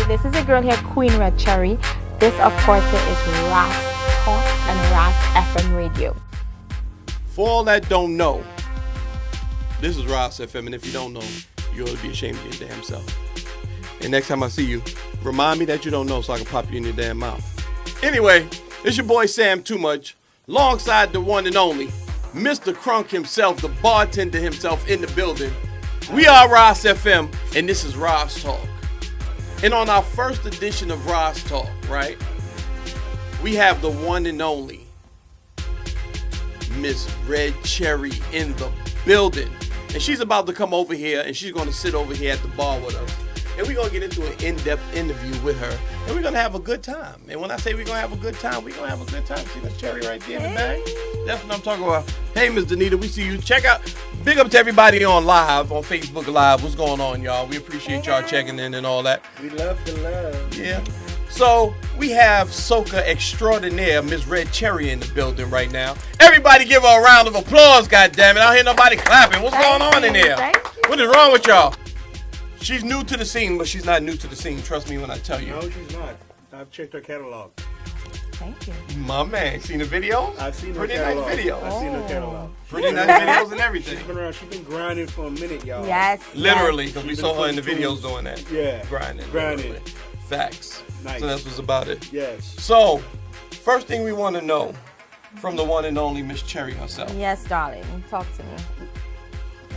This is a girl here, Queen Red Cherry. This, of course, is Ras Talk and Ras FM Radio. For all that don't know, this is Ras FM, and if you don't know, you ought to be ashamed of your damn self. And next time I see you, remind me that you don't know so I can pop you in your damn mouth. Anyway, it's your boy Sam2Much, alongside the one and only Mr. Crunk himself, the bartender himself in the building. We are Ras FM, and this is Ras Talk. And on our first edition of Ras Talk, right, we have the one and only Miss Red Cherry in the building. And she's about to come over here, and she's going to sit over here at the bar with us. And we're going to get into an in-depth interview with her. And we're going to have a good time. And when I say we're going to have a good time, we're going to have a good time. See Miss Cherry right there in the back? That's what I'm talking about. Hey, Miss Danita, we see you. Check out. Big up to everybody on live, on Facebook Live. What's going on, y'all? We appreciate y'all checking in and all that. We love the love. Yeah. So we have Soca extraordinaire, Miss Red Cherry in the building right now. Everybody give her a round of applause, goddammit. I don't hear nobody clapping. What's going on in there? What is wrong with y'all? She's new to the scene, but she's not new to the scene. Trust me when I tell you. No, she's not. I've checked her catalog. Thank you. My man, seen the videos? I've seen her Pretty catalog. nice videos. I've seen her catalog. Pretty nice videos and everything. She's been around. She's been grinding for a minute, y'all. Yes. Literally, yes. because we saw her in the videos doing that. Yeah. Grinding. Grinding. Literally. Facts. Nice. So that's what's about it. Yes. So, first thing we want to know from the one and only Miss Cherry herself. Yes, darling. Talk to me.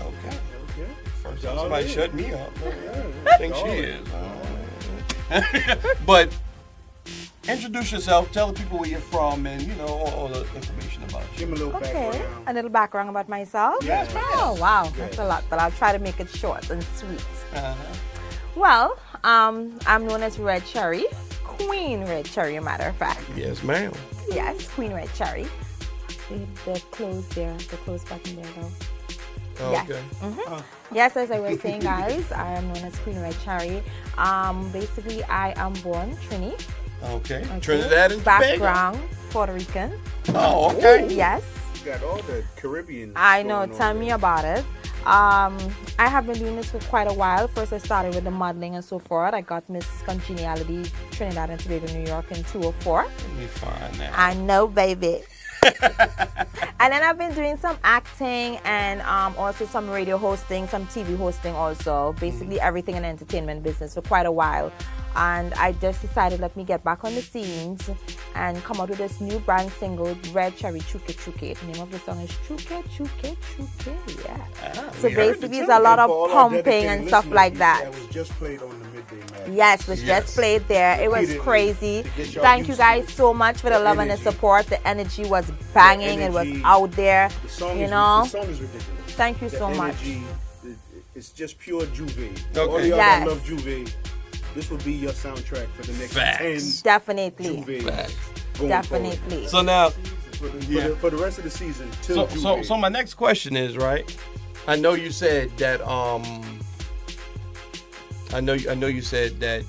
Okay. Okay. First time Darling. somebody shut me up. Yeah. I think she Darling. is. But introduce yourself. Tell the people where you're from, and you know all the information about you. Give me a little Okay. background. A little background about myself? Yes, ma'am. Oh, wow. Okay. That's a lot, but I'll try to make it short and sweet. Uh-huh. Well, I'm known as Red Cherry. Queen Red Cherry, a matter of fact. Yes, ma'am. Yes, Queen Red Cherry. The clothes there, the clothes button there, though. Yes. Okay. Yes, as I was saying, guys, I am known as Queen Red Cherry. Basically, I am born Trini. Okay. Okay. Trinidad and Tobago. Background, Puerto Rican. Oh, okay. Yes. You got all the Caribbean. I know. going on Tell me there. about it. I have been doing this for quite a while. First, I started with the modeling and so forth. I got Miss Congeniality Trinidad and Tobago, New York in 2004. Let me find that. I know, baby. And then I've been doing some acting and also some radio hosting, some TV hosting also. Basically everything in the entertainment business for quite a while. And I just decided let me get back on the scenes and come out with this new brand single, Red Cherry Chuke Chuke. The name of the song is Chuke Chuke Chuke. Yeah. So we heard it basically it's too. a lot And of for all our pumping dedicated and stuff listeners, like that. That was just played on the Midday Madness. Yes, was Yes. just played there. It was Repeatedly crazy. to get y'all Thank you used guys to it. so much for the love and the energy. support. The energy was banging. It was energy. out there. The song You is, know. The song is ridiculous. Thank you The so much. energy, it's just pure Juve. Okay. All y'all Yes. that love Juve, this will be your soundtrack for the next Facts. 10 Definitely. Juve. Facts. going Definitely. So now, forward. For the rest of the season, till Juve. so my next question is, right? I know you said that I know you said that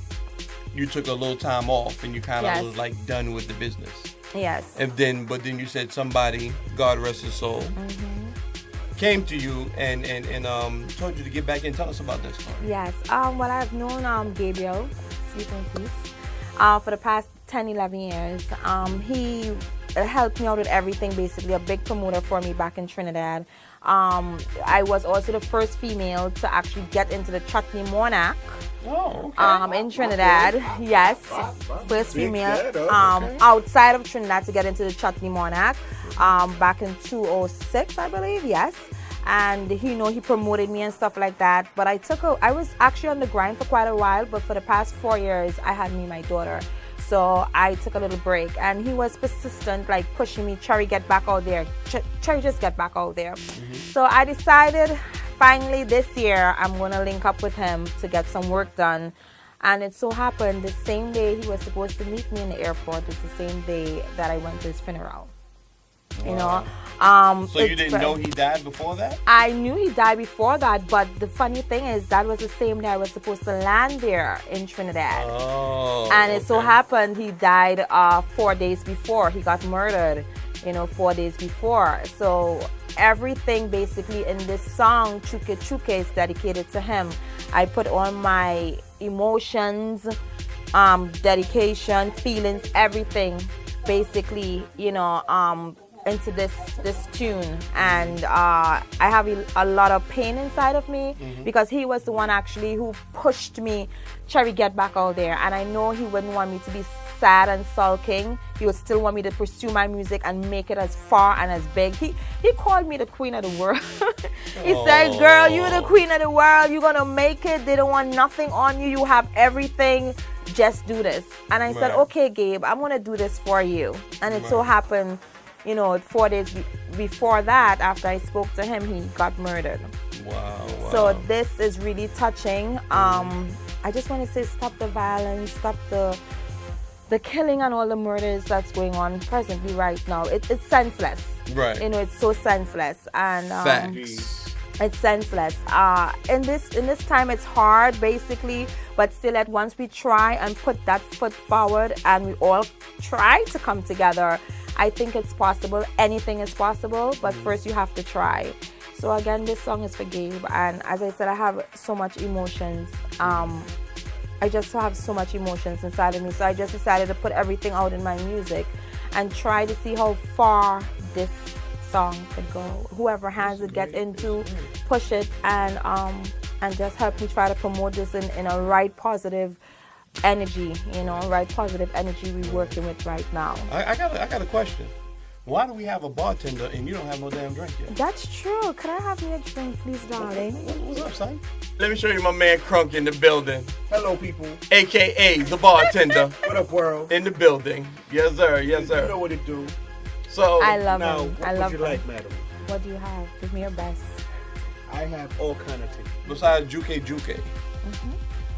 you took a little time off and you kind of Yes. was like done with the business. Yes. But then you said somebody, God rest his soul, came to you and told you to get back in. Tell us about that story. Yes. Well, I've known Gabriel, sleep in peace, for the past 10, 11 years. He helped me out with everything, basically, a big promoter for me back in Trinidad. I was also the first female to actually get into the Chutney Monarch. Oh, okay. In Trinidad, yes, first Big female that up, okay. outside of Trinidad to get into the Chutney Monarch back in 2006, I believe, yes. And he promoted me and stuff like that. But I was actually on the grind for quite a while, but for the past 4 years, I had my daughter. So I took a little break, and he was persistent, like pushing me, Cherry, get back out there. Cherry, just get back out there. So I decided, finally this year, I'm going to link up with him to get some work done. And it so happened the same day he was supposed to meet me in the airport is the same day that I went to his funeral. You know, So you didn't know he died before that? I knew he died before that, but the funny thing is that was the same day I was supposed to land there in Trinidad. Oh. And it so okay. happened he died 4 days before. He got murdered, 4 days before. So everything basically in this song, Chuke Chuke, is dedicated to him. I put all my emotions, dedication, feelings, everything, basically, into this tune. And I have a lot of pain inside of me because he was the one actually who pushed me, Cherry, get back out there. And I know he wouldn't want me to be sad and sulking. He would still want me to pursue my music and make it as far and as big. He called me the queen of the world. He said, girl, you're the queen of the world. You're going to make it. They don't want nothing on you. You have everything. Just do this. And I said, okay, Gabe, I'm going to do this for you. And it so happened, 4 days before that, after I spoke to him, he got murdered. Wow. So this is really touching. I just want to say, stop the violence, stop the killing and all the murders that's going on presently right now. It's senseless. Right. It's so senseless. And Facts. it's senseless. In this time, it's hard, basically, but still, at once we try and put that foot forward and we all try to come together, I think it's possible. Anything is possible, but first you have to try. So again, this song is for Gabe, and as I said, I have so much emotions. I just have so much emotions inside of me, so I just decided to put everything out in my music and try to see how far this song could go. Whoever has it, get into, push it, and just help me try to promote this in a right positive energy, right positive energy we're working with right now. I got a question. Why do we have a bartender and you don't have no damn drink yet? That's true. Could I have me a drink, please, darling? What's up, son? Let me show you my man Crunk in the building. Hello, people. AKA the bartender. What up, world? In the building. Yes, sir. Yes, sir. You know what it do. So I love now, him. what I would love you him. like, madam? What do you have? Give me your best. I have all kind of tea. besides Juke.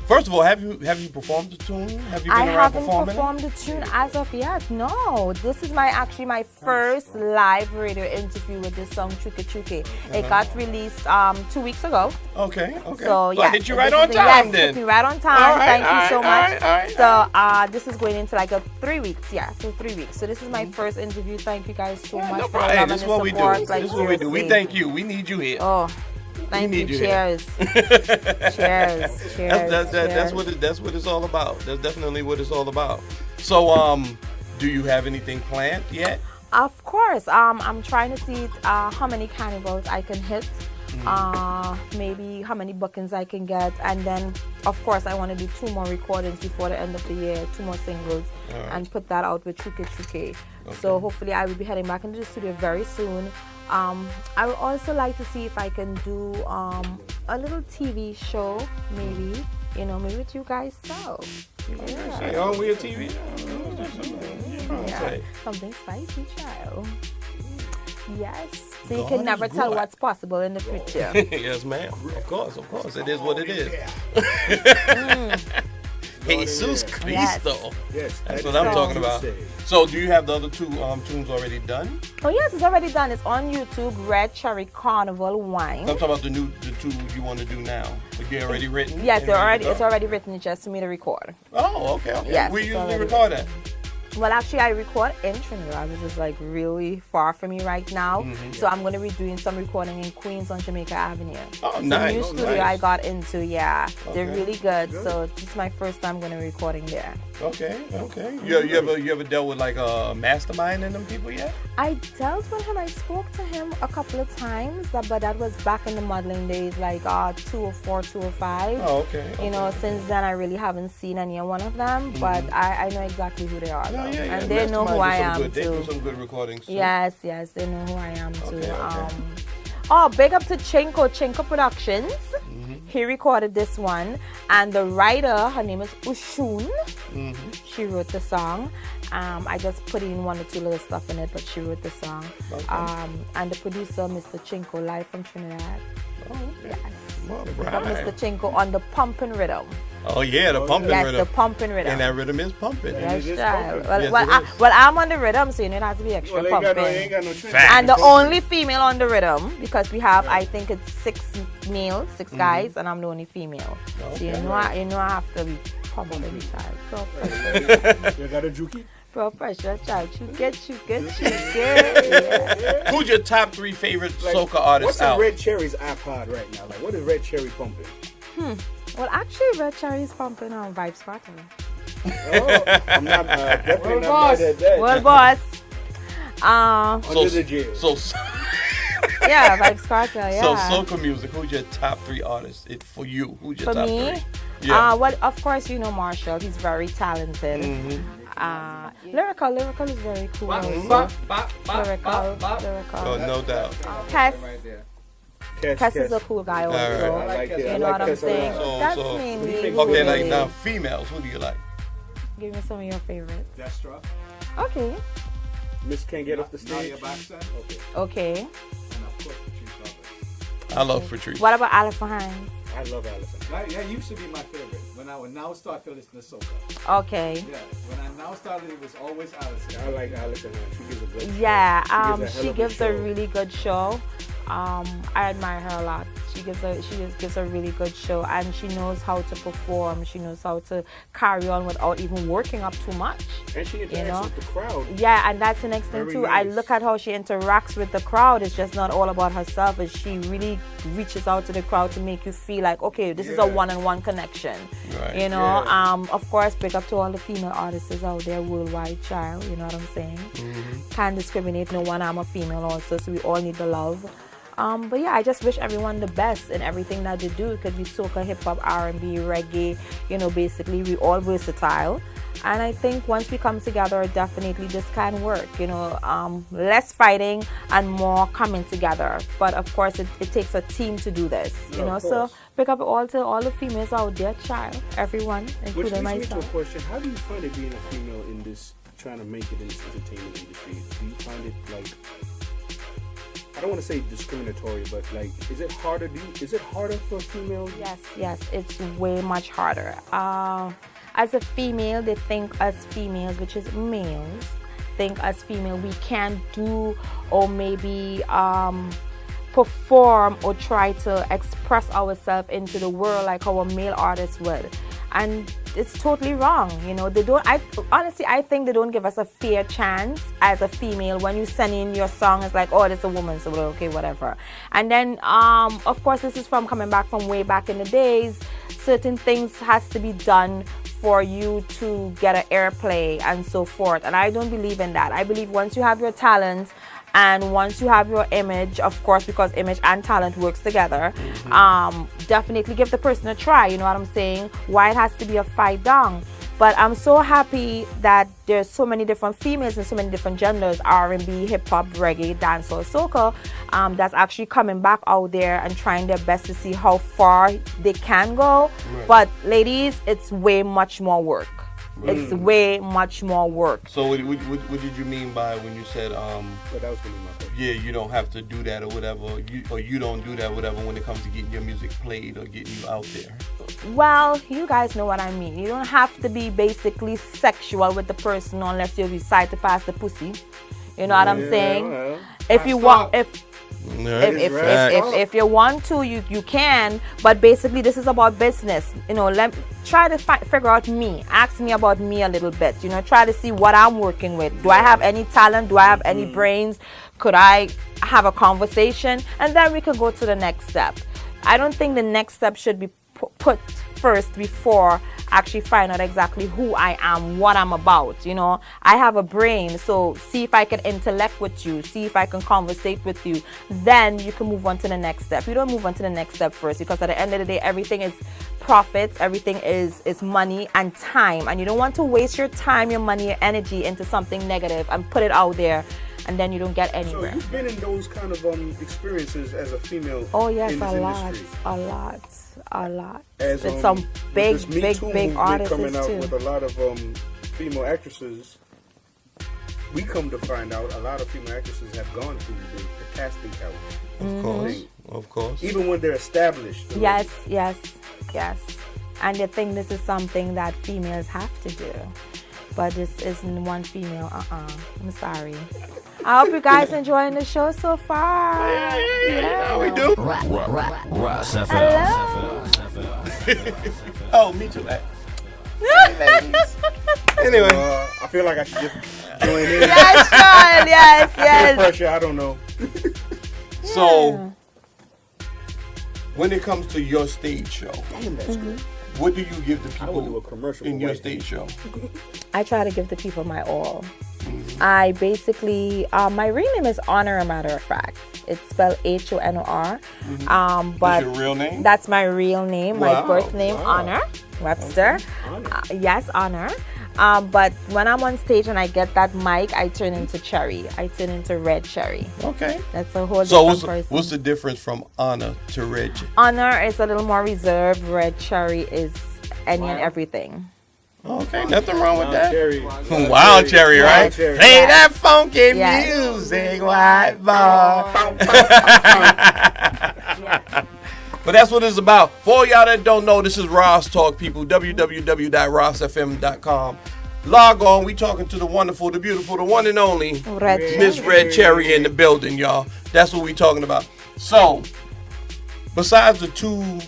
First of all, have you performed the tune? Have you been I around haven't performing performed the tune as of yet. No, this is my first live radio interview with this song Chuke. It got released 2 weeks ago. it? Okay. So I yeah, hit you right on time then. Hit me right on time. All right, Thank you so much. all right. So this is going into like a 3 weeks. Yeah, so 3 weeks. So this is my first interview. Thank you guys so much No for problem. Hey, loving this is and what we do. support. Like, This is what we do. We seriously. thank you. We need you here. Oh, thank need you. you here. Cheers. Cheers. That's what it's all about. That's definitely what it's all about. So, do you have anything planned yet? Of course. I'm trying to see how many carnivals I can hit. Maybe how many bookings I can get, and then of course I want to do 2 more recordings before the end of the year, 2 more singles, and put that out with Chuke. So hopefully I will be heading back into the studio very soon. I would also like to see if I can do a little TV show, maybe maybe with you guys. So Say, oh, we a TV. yeah, something spicy, child. Yes. So you God can never is tell good. what's possible in the future. Yes, ma'am. Of course. It is what it is. Jesus Cristo. Yes, That's that what is I'm what talking you about. said. So, do you have the other 2 tunes already done? Oh yes, it's already done. It's on YouTube. Red Cherry Carnival Wine. I'm talking about the 2 you want to do now. They're already written. Yes, and ready to it's go? already written. It's just for me to record. Oh, okay. Yes, Where it's you usually already record at? Well, actually, I record in Trinidad, which is like really far from me right now. So I'm going to be doing some recording in Queens on Jamaica Avenue. Oh, It's nice. a new studio I got into. Yeah, they're Okay. really good. So this is my first time going to be recording there. Okay. You ever dealt with like a mastermind and them people yet? I dealt with him. I spoke to him a couple of times, but that was back in the modeling days, like 204, 205. Oh, okay. Since then I really haven't seen any one of them, but I know exactly who they are. though. Yeah. And they know who I am They do too. some good recordings too. Yes, they know who I am too. Okay. Oh, big up to Chinko Productions. He recorded this one, and the writer, her name is Ushun. She wrote the song. I just put in 1 or 2 little stuff in it, but she wrote the song. Okay. And the producer, Mr. Chinko, live from Trinidad. Oh, Yes. all Big up right. Mr. Chinko on the pumping rhythm. Oh yeah, the pumping Yes, rhythm. the pumping rhythm. And that rhythm is pumping. Yeah. Yes, It is child. pumping. Well, I'm on the rhythm, so it has to be extra Well, pumping. ain't got no trend. Fact. And the only female on the rhythm, because we have, I think it's 6 males, 6 guys, and I'm the only female. So you know I have to be pumping, child. Pro pressure, You got a juki? pro pressure, child. You get. Yeah. Who's your top 3 favorite soca artists What's out? in Red Cherry's iPod right now? Like, what is Red Cherry pumping? Well, actually, Red Cherry is pumping on Vibes Sparkle. I'm not definitely not mad at that. Well, boss. Under the jail. Yeah, Vibes Cartel, yeah. So soca music, who's your top 3 artists? For you, who's your For top me? 3? Yeah. Well, of course, you know Marshall. He's very talented. Lyrical is very cool. Also. Lyrical. Oh, no doubt. Cass is a cool guy also. All right. You know what I'm saying? That's So- mainly. Okay, like really. now females, who do you like? Give me some of your favorites. Destra. Okay. Miss can't get off the Nadia stage. Baxter. Okay. And of course, Patrice Roberts. I love Patrice. What about Alison Hines? I love Allison. That used to be my favorite. When I would now start to listen to soca. Okay. Yeah. When I now started, it was always Allison. I like Allison. She gives a good Yeah, show. she gives a show. really good show. I admire her a lot. She just gives a really good show, and she knows how to perform. She knows how to carry on without even working up too much. And she interacts You know? with the crowd. Yeah, and that's the next thing Very too. I nice. look at how she interacts with the crowd. It's just not all about herself. But she really reaches out to the crowd to make you feel like, okay, this is a one-on-one connection. Right. You know, of course, big up to all the female artists out there worldwide, child. You know what I'm saying? Can't discriminate no one. I'm a female also, so we all need the love. But yeah, I just wish everyone the best in everything that they do. It could be soca, hip hop, R&B, reggae. You know, basically we all versatile. And I think once we come together, definitely this can work. You know, less fighting and more coming together. But of course, it takes a team to do this. You know, so pick up all the females out there, child, everyone, Which including leads me to a myself. question. How do you find it being a female in this, trying to make it in this entertainment industry? Do you find it like, I don't want to say discriminatory, but like, is it harder? Is it harder for females? Yes, it's way much harder. As a female, they think us females, which is males, think us female, we can't do or maybe perform or try to express ourselves into the world like our male artists would. And it's totally wrong, you know. Honestly, I think they don't give us a fair chance as a female. When you send in your song, it's like, oh, this is a woman, so okay, whatever. And then, of course, this is from coming back from way back in the days. Certain things has to be done for you to get an airplay and so forth. And I don't believe in that. I believe once you have your talent and once you have your image, of course, because image and talent works together, definitely give the person a try. You know what I'm saying? Why it has to be a fight down. But I'm so happy that there's so many different females and so many different genders, R&B, hip-hop, reggae, dancehall, soca, that's actually coming back out there and trying their best to see how far they can go. Right. But ladies, it's way much more work. It's way much more work. So what did you mean by when you said But that was gonna be my question. yeah, you don't have to do that or whatever, you don't do that whatever when it comes to getting your music played or getting you out there? Well, you guys know what I mean. You don't have to be basically sexual with the person unless you decide to pass the pussy. You know what I'm saying? Well, If you want, Right. if you want to, you can. But basically, this is about business. You know, try to figure out me. Ask me about me a little bit. You know, try to see what I'm working with. Do I have any talent? Do I have any brains? Could I have a conversation? And then we could go to the next step. I don't think the next step should be put first before actually find out exactly who I am, what I'm about. You know, I have a brain, so see if I can intellect with you, see if I can conversate with you. Then you can move on to the next step. You don't move on to the next step first, because at the end of the day, everything is profits, everything is money and time, and you don't want to waste your time, your money, your energy into something negative and put it out there, and then you don't get anywhere. So you've been in those kind of experiences as a female. Oh yes, in this industry. a lot. As, With some big with this Me Too movement artists coming out too. with a lot of female actresses. We come to find out a lot of female actresses have gone through the casting couch. Of course. Even when they're established. Yes. And they think this is something that females have to do. But this isn't one female. I'm sorry. I hope you guys enjoying the show so far. Yeah, we do. Ras Hello. Oh, me too. Anyway. I feel like I should just join in. Yes, Sean. Yes. Peer pressure, I don't know. So, when it comes to your stage show, Damn, that's good. What do you give the I would do a people commercial in for your white stage show? I try to give the people my all. I basically, my real name is Honor, a matter of fact. It's spelled Honor. But That's your real name? That's my real name. Wow. My birth name, Honor Webster. Honor. Yes, Honor. But when I'm on stage and I get that mic, I turn into Cherry. I turn into Red Cherry. Okay. That's a whole So different person. what's the difference from Honor to Red? Honor is a little more reserved. Red Cherry is any and everything. Okay, nothing wrong with that. Cherry. Wild Cherry, right? Wild Cherry. Play that funky Yes. music, white boy. But that's what it's about. For all y'all that don't know, this is Ras Talk, people. www.rasfm.com. Log on. We talking to the wonderful, the beautiful, the one and only Red Miss Cherry. Red Cherry in the building, y'all. That's what we talking about. So, besides the 2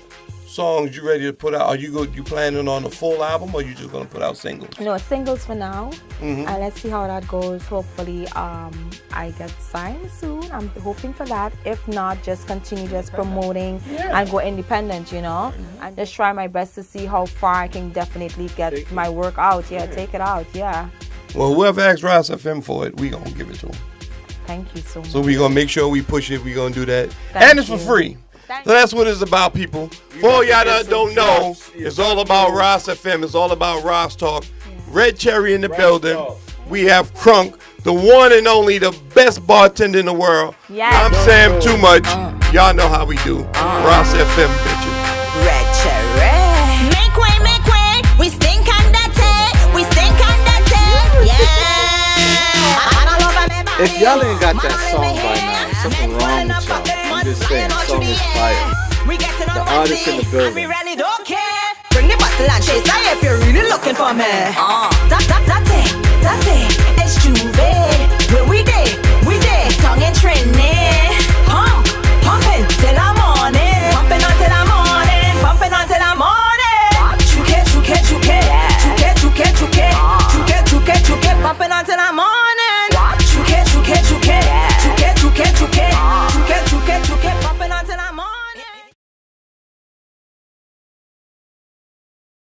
songs you ready to put out, are you planning on a full album, or you just gonna put out singles? No, singles for now. And let's see how that goes. Hopefully, I get signed soon. I'm hoping for that. If not, just continue just promoting and go independent, and just try my best to see how far I can definitely get my work out. Yeah, take it out. Yeah. Well, whoever asks Ras FM for it, we gonna give it to them. Thank you so much. So we gonna make sure we push it. We gonna do that, Thank and it's for you. free. Thank So that's what it's about, people. For all y'all that don't know, it's all about Ras FM. It's all about Ras Talk. Red Cherry in the building. Talk. We have Crunk, the one and only, the best bartender in the world. Yes. I'm Sam2Much. Y'all know how we do. Ras FM, bitches. Red Cherry. Make way, we stink and dirty. We stink and dirty. Yeah. If y'all ain't got that song by now, something wrong with y'all. I'm just saying, song is fire. The artist in the building. We really don't care. Bring the bottle and chase if you're really looking for me.